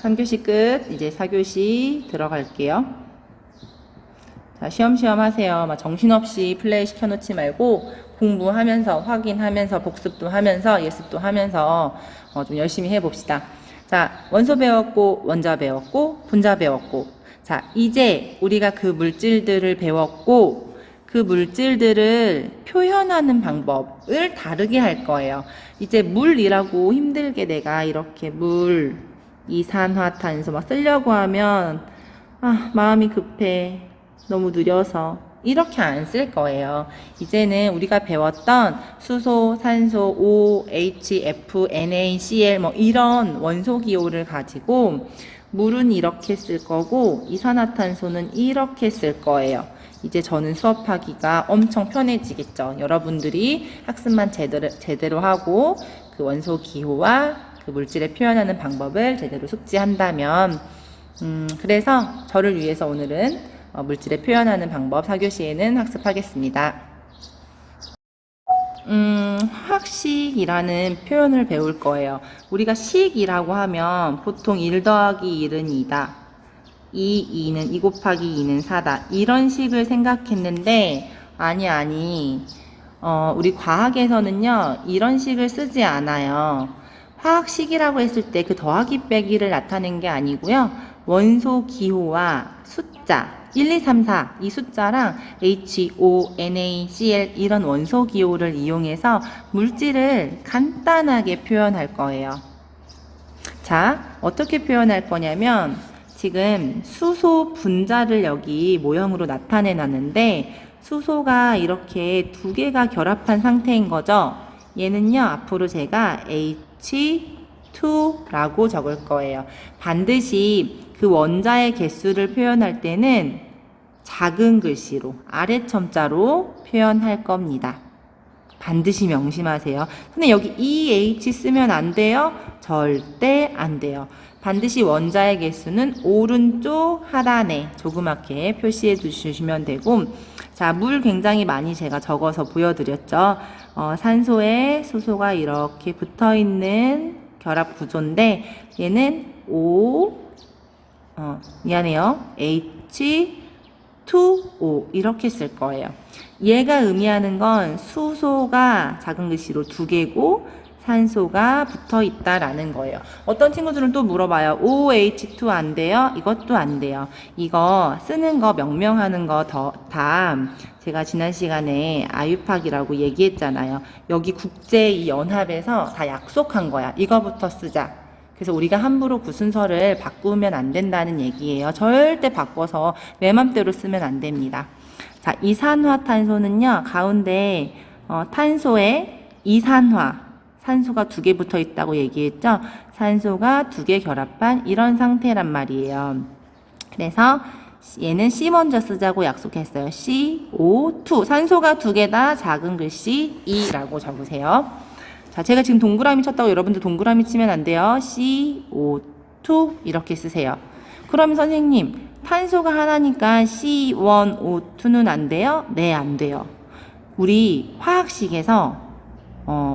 3교시 끝. 이제 4교시 들어갈게요. 자, 쉬엄쉬엄 하세요. 막 정신없이 플레이 시켜놓지 말고 공부하면서 확인하면서 복습도 하면서 예습도 하면서 좀 열심히 해봅시다. 자, 원소 배웠고 원자 배웠고 분자 배웠고, 자, 이제 우리가 그 물질들을 배웠고 그 물질들을 표현하는 방법을 다르게 할 거예요. 이제 물이라고 힘들게 내가 이렇게 물, 이산화탄소 막 쓰려고 하면 마음이 급해, 너무 느려서 이렇게 안 쓸 거예요. 이제는 우리가 배웠던 수소, 산소, O, H, F, NaCl 뭐 이런 원소 기호를 가지고 물은 이렇게 쓸 거고 이산화탄소는 이렇게 쓸 거예요. 이제 저는 수업하기가 엄청 편해지겠죠. 여러분들이 학습만 제대로 하고 그 원소 기호와 그 물질을 표현하는 방법을 제대로 숙지한다면, 그래서 저를 위해서 오늘은 물질을 표현하는 방법 4교시에는 학습하겠습니다. 화학식이라는 표현을 배울 거예요. 우리가 식이라고 하면 보통 1 더하기 1은 2다. 2는 2 곱하기 2는 4다. 이런 식을 생각했는데 아니 우리 과학에서는요 이런 식을 쓰지 않아요. 화학식이라고 했을 때 그 더하기 빼기를 나타낸 게 아니고요. 원소 기호와 숫자 1, 2, 3, 4 이 숫자랑 H, O, NaCl 이런 원소 기호를 이용해서 물질을 간단하게 표현할 거예요. 자, 어떻게 표현할 거냐면 지금 수소 분자를 여기 모형으로 나타내 놨는데 수소가 이렇게 두 개가 결합한 상태인 거죠. 얘는요 앞으로 제가 H2라고 적을 거예요. 반드시 그 원자의 개수를 표현할 때는 작은 글씨로 아래첨자로 표현할 겁니다. 반드시 명심하세요. 근데 여기 EH 쓰면 안 돼요? 절대 안 돼요. 반드시 원자의 개수는 오른쪽 하단에 조그맣게 표시해 주시면 되고, 자, 물 굉장히 많이 제가 적어서 보여드렸죠. 산소에 수소가 이렇게 붙어있는 결합 구조인데 얘는 H2O 이렇게 쓸 거예요. 얘가 의미하는 건 수소가 작은 글씨로 2개고 산소가 붙어 있다라는 거예요. 어떤 친구들은 또 물어봐요. OH2 안 돼요? 이것도 안 돼요. 이거 쓰는 거 명명하는 거 다 제가 지난 시간에 아유팍이라고 얘기했잖아요. 여기 국제연합에서 다 약속한 거야. 이거부터 쓰자. 그래서 우리가 함부로 구순서를 바꾸면 안 된다는 얘기예요. 절대 바꿔서 내 맘대로 쓰면 안 됩니다. 자, 이산화탄소는요, 가운데 탄소에 이산화, 산소가 2개 붙어 있다고 얘기했죠. 산소가 2개 결합한 이런 상태란 말이에요. 그래서 얘는 C 먼저 쓰자고 약속했어요. CO2. 산소가 2개다. 작은 글씨 E라고 적으세요. 자, 제가 지금 동그라미 쳤다고 여러분들 동그라미 치면 안 돼요. CO2 이렇게 쓰세요. 그럼 선생님, 탄소가 하나니까 C1O2는 안 돼요? 네, 안 돼요. 우리 화학식에서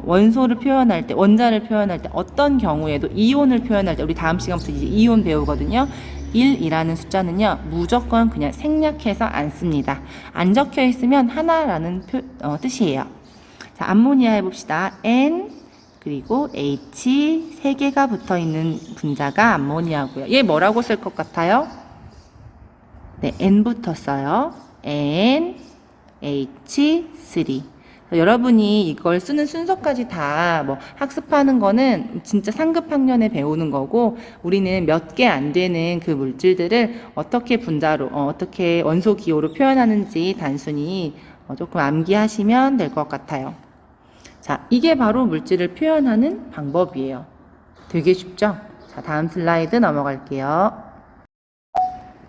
원소를 표현할 때, 원자를 표현할 때, 어떤 경우에도 이온을 표현할 때, 우리 다음 시간부터 이제 이온 배우거든요. 1이라는 숫자는요, 무조건 그냥 생략해서 안 씁니다. 안 적혀 있으면 하나라는 뜻이에요. 자, 암모니아 해봅시다. N, 그리고 H, 3개가 붙어 있는 분자가 암모니아고요. 얘 뭐라고 쓸 것 같아요? 네, N부터 써요. N, H3. 여러분이 이걸 쓰는 순서까지 다 뭐 학습하는 거는 진짜 상급 학년에 배우는 거고, 우리는 몇 개 안 되는 그 물질들을 어떻게 분자로, 어떻게 원소 기호로 표현하는지 단순히 조금 암기하시면 될 것 같아요. 자, 이게 바로 물질을 표현하는 방법이에요. 되게 쉽죠? 자, 다음 슬라이드 넘어갈게요.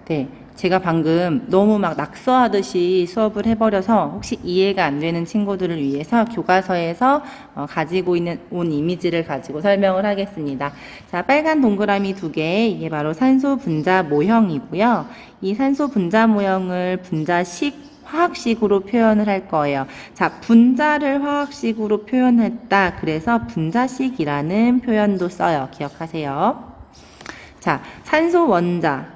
네, 제가 방금 너무 막 낙서하듯이 수업을 해버려서 혹시 이해가 안 되는 친구들을 위해서 교과서에서 가지고 온 이미지를 가지고 설명을 하겠습니다. 자, 빨간 동그라미 2개, 이게 바로 산소 분자 모형이고요. 이 산소 분자 모형을 분자식, 화학식으로 표현을 할 거예요. 자, 분자를 화학식으로 표현했다. 그래서 분자식이라는 표현도 써요. 기억하세요. 자, 산소 원자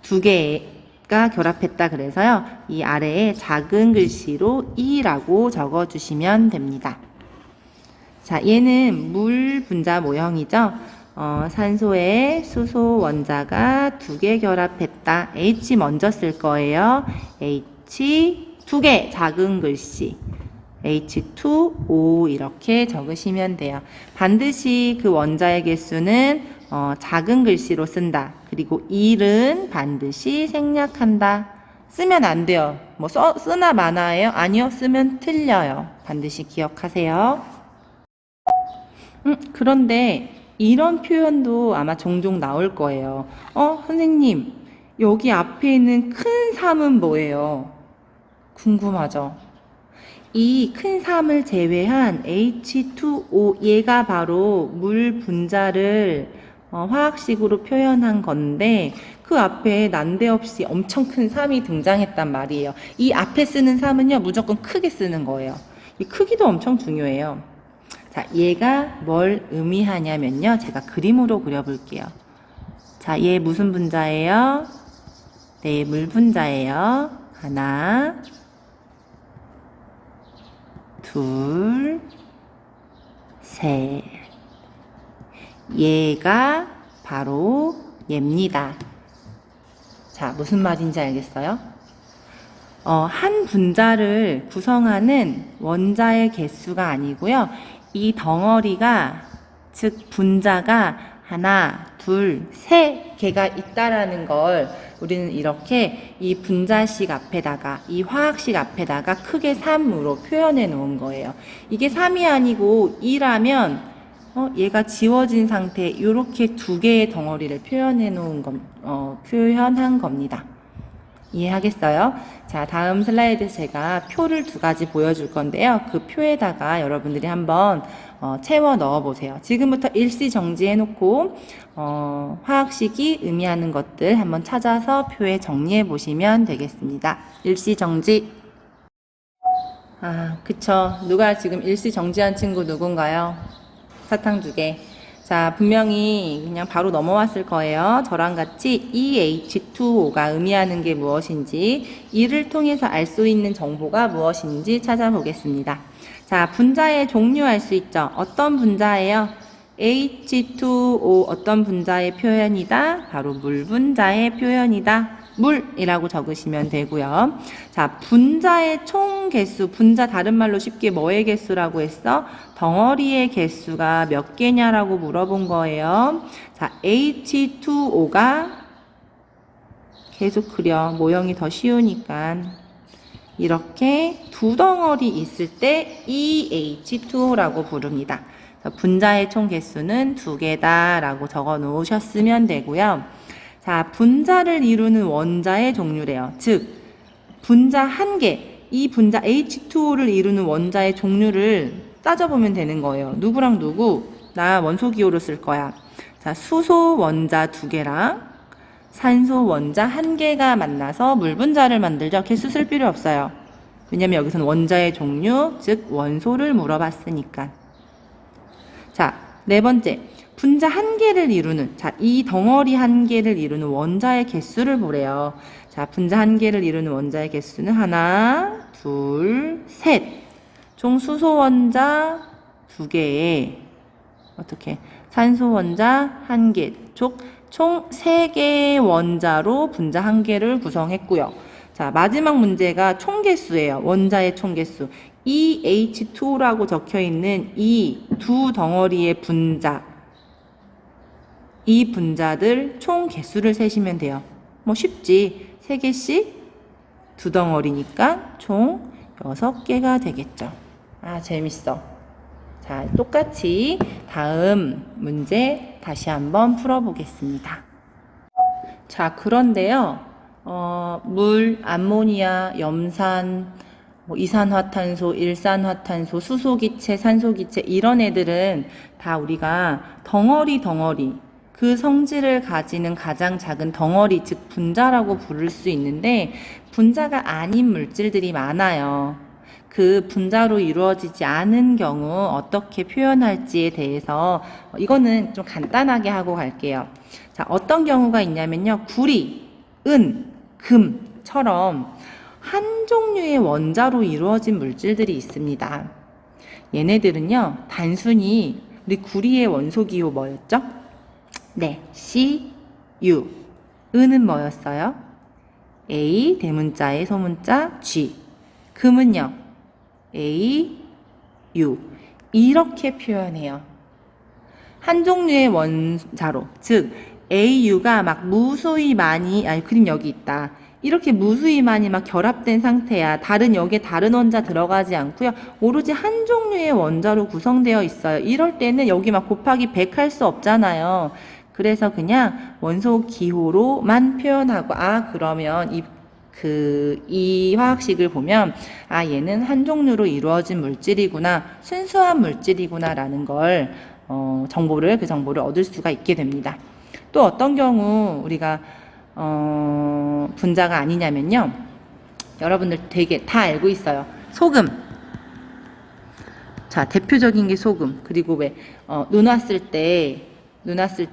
두 개가 결합했다 그래서요. 이 아래에 작은 글씨로 E라고 적어주시면 됩니다. 자, 얘는 물 분자 모형이죠. 산소에 수소 원자가 두 개 결합했다. H 먼저 쓸 거예요. H 두 개 작은 글씨. H2O 이렇게 적으시면 돼요. 반드시 그 원자의 개수는 작은 글씨로 쓴다. 그리고 1은 반드시 생략한다. 쓰면 안 돼요. 뭐 쓰나 마나예요? 아니요. 쓰면 틀려요. 반드시 기억하세요. 그런데 이런 표현도 아마 종종 나올 거예요. 선생님, 여기 앞에 있는 큰 삼은 뭐예요? 궁금하죠? 이 큰 삼을 제외한 H2O, 얘가 바로 물 분자를 화학식으로 표현한 건데, 그 앞에 난데없이 엄청 큰 삼이 등장했단 말이에요. 이 앞에 쓰는 삼은요, 무조건 크게 쓰는 거예요. 이 크기도 엄청 중요해요. 자, 얘가 뭘 의미하냐면요, 제가 그림으로 그려볼게요. 자, 얘 무슨 분자예요? 네, 물 분자예요. 하나, 둘, 셋. 얘가 바로 얘입니다. 자, 무슨 말인지 알겠어요? 한 분자를 구성하는 원자의 개수가 아니고요. 이 덩어리가, 즉 분자가 하나, 둘, 세 개가 있다라는 걸 우리는 이렇게 이 분자식 앞에다가, 이 화학식 앞에다가 크게 3으로 표현해 놓은 거예요. 이게 3이 아니고 2라면 얘가 지워진 상태, 이렇게 두 개의 덩어리를 표현한 겁니다. 이해하겠어요? 자, 다음 슬라이드에서 제가 표를 두 가지 보여줄 건데요. 그 표에다가 여러분들이 한번 채워 넣어 보세요. 지금부터 일시정지 해놓고 화학식이 의미하는 것들 한번 찾아서 표에 정리해 보시면 되겠습니다. 일시정지. 그쵸. 누가 지금 일시정지한 친구 누군가요? 사탕 두 개. 자, 분명히 그냥 바로 넘어왔을 거예요. 저랑 같이 EH2O가 의미하는 게 무엇인지, 이를 통해서 알 수 있는 정보가 무엇인지 찾아보겠습니다. 자, 분자의 종류 알 수 있죠? 어떤 분자예요? H2O 어떤 분자의 표현이다? 바로 물 분자의 표현이다. 물이라고 적으시면 되고요. 자, 분자의 총 개수, 분자 다른 말로 쉽게 뭐의 개수라고 했어? 덩어리의 개수가 몇 개냐라고 물어본 거예요. 자, H2O가 계속 그려. 모형이 더 쉬우니까. 이렇게 두 덩어리 있을 때 EH2O라고 부릅니다. 분자의 총 개수는 2개다라고 적어 놓으셨으면 되고요. 자, 분자를 이루는 원자의 종류래요. 즉, 분자 한 개, 이 분자 H2O를 이루는 원자의 종류를 따져보면 되는 거예요. 누구랑 누구? 나 원소기호로 쓸 거야. 자, 수소 원자 2개랑 산소 원자 1개가 만나서 물 분자를 만들죠. 개수 쓸 필요 없어요. 왜냐면 여기서는 원자의 종류, 즉 원소를 물어봤으니까. 자, 네 번째. 분자 1개를 이루는, 자, 이 덩어리 1개를 이루는 원자의 개수를 보래요. 자, 분자 1개를 이루는 원자의 개수는 하나, 둘, 셋. 총 수소 원자 2개에, 어떻게, 산소 원자 1개, 총 3개의 원자로 분자 1개를 구성했고요. 자, 마지막 문제가 총개수예요. 원자의 총개수. EH2라고 적혀있는 이 두 덩어리의 분자, 이 분자들 총 개수를 세시면 돼요. 뭐 쉽지. 3개씩 두 덩어리니까 총 6개가 되겠죠. 재밌어. 자, 똑같이 다음 문제 다시 한번 풀어보겠습니다. 자, 그런데요. 물, 암모니아, 염산, 이산화탄소, 일산화탄소, 수소기체, 산소기체 이런 애들은 다 우리가 덩어리 그 성질을 가지는 가장 작은 덩어리, 즉 분자라고 부를 수 있는데 분자가 아닌 물질들이 많아요. 그 분자로 이루어지지 않은 경우 어떻게 표현할지에 대해서 이거는 좀 간단하게 하고 갈게요. 자, 어떤 경우가 있냐면요. 구리, 은, 금처럼 한 종류의 원자로 이루어진 물질들이 있습니다. 얘네들은요, 단순히 우리 구리의 원소 기호 뭐였죠? 네, C, U. 은은 뭐였어요? A, 대문자의 소문자 G. 금은요, A, U. 이렇게 표현해요. 한 종류의 원자로, 즉 AU가 막 무수히 많이, 그림 여기 있다. 이렇게 무수히 많이 막 결합된 상태야. 여기에 다른 원자 들어가지 않고요. 오로지 한 종류의 원자로 구성되어 있어요. 이럴 때는 여기 막 곱하기 100 할 수 없잖아요. 그래서 그냥 원소 기호로만 표현하고, 그러면 이 화학식을 보면, 얘는 한 종류로 이루어진 물질이구나, 순수한 물질이구나, 라는 걸, 그 정보를 얻을 수가 있게 됩니다. 또 어떤 경우 우리가 분자가 아니냐면요. 여러분들 되게 다 알고 있어요. 소금. 자, 대표적인 게 소금. 그리고 눈 왔을 때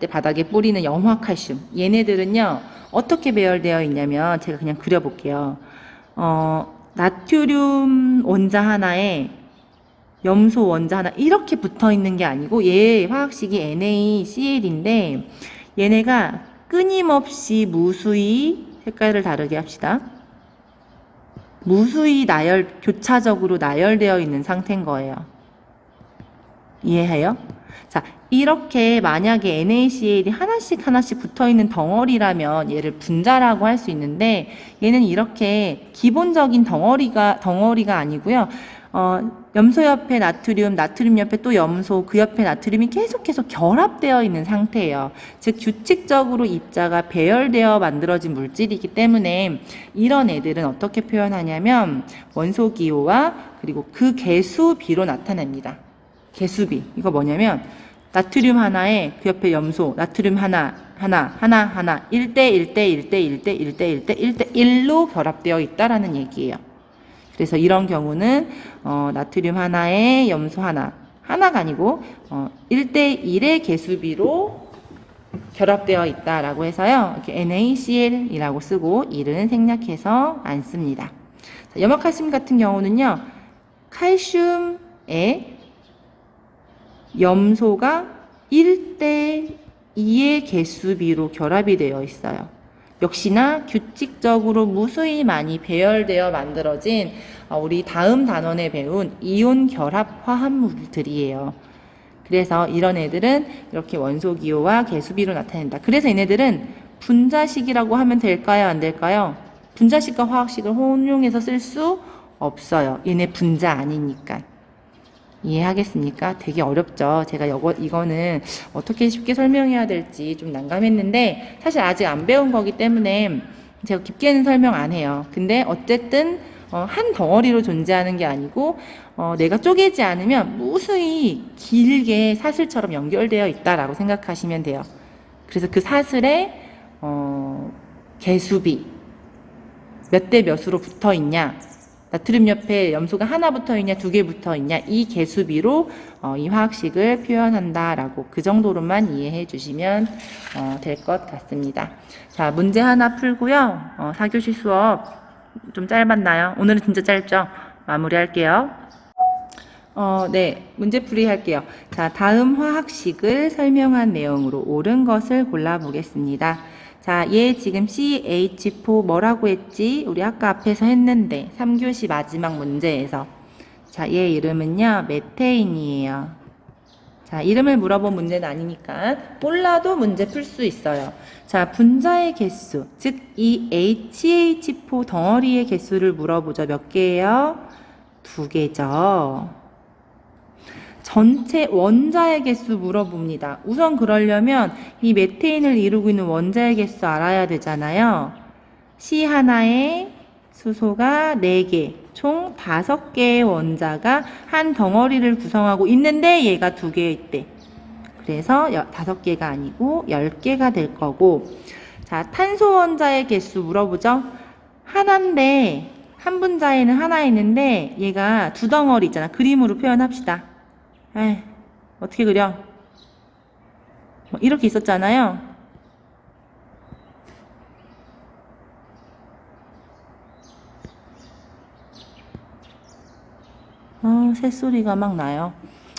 바닥에 뿌리는 염화칼슘. 얘네들은요, 어떻게 배열되어 있냐면, 제가 그냥 그려볼게요. 나트륨 원자 하나에 염소 원자 하나, 이렇게 붙어 있는 게 아니고, 얘 화학식이 NaCl인데, 얘네가 끊임없이 무수히, 색깔을 다르게 합시다. 무수히 교차적으로 나열되어 있는 상태인 거예요. 이해해요? 자, 이렇게 만약에 NaCl이 하나씩 붙어 있는 덩어리라면 얘를 분자라고 할 수 있는데, 얘는 이렇게 기본적인 덩어리가 아니고요. 염소 옆에 나트륨 옆에 또 염소, 그 옆에 나트륨이 계속해서 결합되어 있는 상태예요. 즉 규칙적으로 입자가 배열되어 만들어진 물질이기 때문에 이런 애들은 어떻게 표현하냐면 원소 기호와 그리고 그 개수비로 나타냅니다. 개수비. 이거 뭐냐면 나트륨 하나에 그 옆에 염소, 나트륨 하나 1대1로 결합되어 있다라는 얘기예요. 그래서 이런 경우는 나트륨 하나에 염소 하나가 아니고 1대1의 개수비로 결합되어 있다라고 해서요. 이렇게 NaCl이라고 쓰고 1은 생략해서 안 씁니다. 자, 염화칼슘 같은 경우는요. 칼슘에 염소가 1대2의 개수비로 결합이 되어 있어요. 역시나 규칙적으로 무수히 많이 배열되어 만들어진 우리 다음 단원에 배운 이온 결합 화합물들이에요. 그래서 이런 애들은 이렇게 원소 기호와 개수비로 나타낸다. 그래서 얘네들은 분자식이라고 하면 될까요? 안 될까요? 분자식과 화학식을 혼용해서 쓸 수 없어요. 얘네 분자 아니니까. 이해하겠습니까? 되게 어렵죠. 제가 이거는 어떻게 쉽게 설명해야 될지 좀 난감했는데 사실 아직 안 배운 거기 때문에 제가 깊게는 설명 안 해요. 근데 어쨌든 한 덩어리로 존재하는 게 아니고 내가 쪼개지 않으면 무수히 길게 사슬처럼 연결되어 있다라고 생각하시면 돼요. 그래서 그 사슬에 개수비 몇 대 몇으로 붙어 있냐, 나트륨 옆에 염소가 하나 붙어 있냐, 두 개 붙어 있냐, 이 개수비로 이 화학식을 표현한다라고 그 정도로만 이해해 주시면 될 것 같습니다. 자, 문제 하나 풀고요. 4교시 수업 좀 짧았나요? 오늘은 진짜 짧죠? 마무리할게요. 네, 문제풀이 할게요. 자, 다음 화학식을 설명한 내용으로 옳은 것을 골라보겠습니다. 자, 얘 지금 CH4 뭐라고 했지? 우리 아까 앞에서 했는데 3교시 마지막 문제에서 자, 얘 이름은요 메테인이에요. 자, 이름을 물어본 문제는 아니니까 몰라도 문제 풀 수 있어요. 자, 분자의 개수, 즉 이 HH4 덩어리의 개수를 물어보죠. 몇 개예요? 2개죠. 전체 원자의 개수 물어봅니다. 우선 그러려면 이 메테인을 이루고 있는 원자의 개수 알아야 되잖아요. C 하나에 수소가 4개, 총 5개의 원자가 한 덩어리를 구성하고 있는데 얘가 2개 있대. 그래서 5개가 아니고 10개가 될 거고, 자, 탄소 원자의 개수 물어보죠. 하나인데 한 분자에는 하나 있는데 얘가 두 덩어리 있잖아. 그림으로 표현합시다. 에이, 어떻게 그려? 이렇게 있었잖아요. 새소리가 막 나요.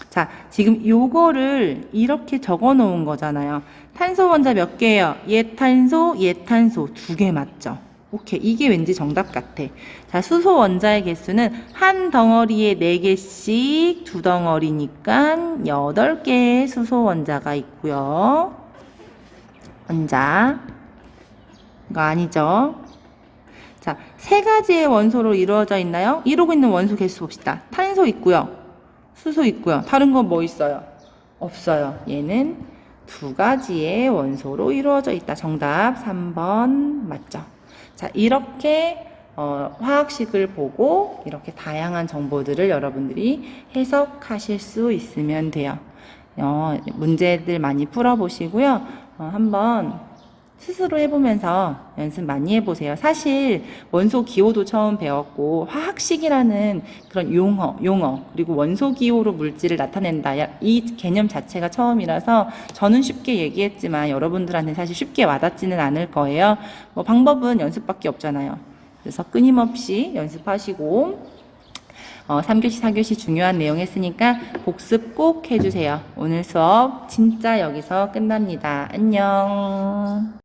자, 지금 요거를 이렇게 적어 놓은 거잖아요. 탄소 원자 몇 개예요? 예탄소, 예탄소 두 개 맞죠? 오케이. 이게 왠지 정답 같아. 자, 수소 원자의 개수는 한 덩어리에 4개씩 두 덩어리니까 8개의 수소 원자가 있고요. 원자. 이거 아니죠? 자, 세 가지의 원소로 이루어져 있나요? 이루고 있는 원소 개수 봅시다. 탄소 있고요. 수소 있고요. 다른 건 뭐 있어요? 없어요. 얘는 두 가지의 원소로 이루어져 있다. 정답 3번 맞죠? 자, 이렇게 화학식을 보고 이렇게 다양한 정보들을 여러분들이 해석하실 수 있으면 돼요. 문제들 많이 풀어보시고요. 한번 스스로 해보면서 연습 많이 해보세요. 사실 원소 기호도 처음 배웠고 화학식이라는 그런 용어 그리고 원소 기호로 물질을 나타낸다 이 개념 자체가 처음이라서 저는 쉽게 얘기했지만 여러분들한테 사실 쉽게 와닿지는 않을 거예요. 뭐 방법은 연습밖에 없잖아요. 그래서 끊임없이 연습하시고 3교시, 4교시 중요한 내용 했으니까 복습 꼭 해주세요. 오늘 수업 진짜 여기서 끝납니다. 안녕.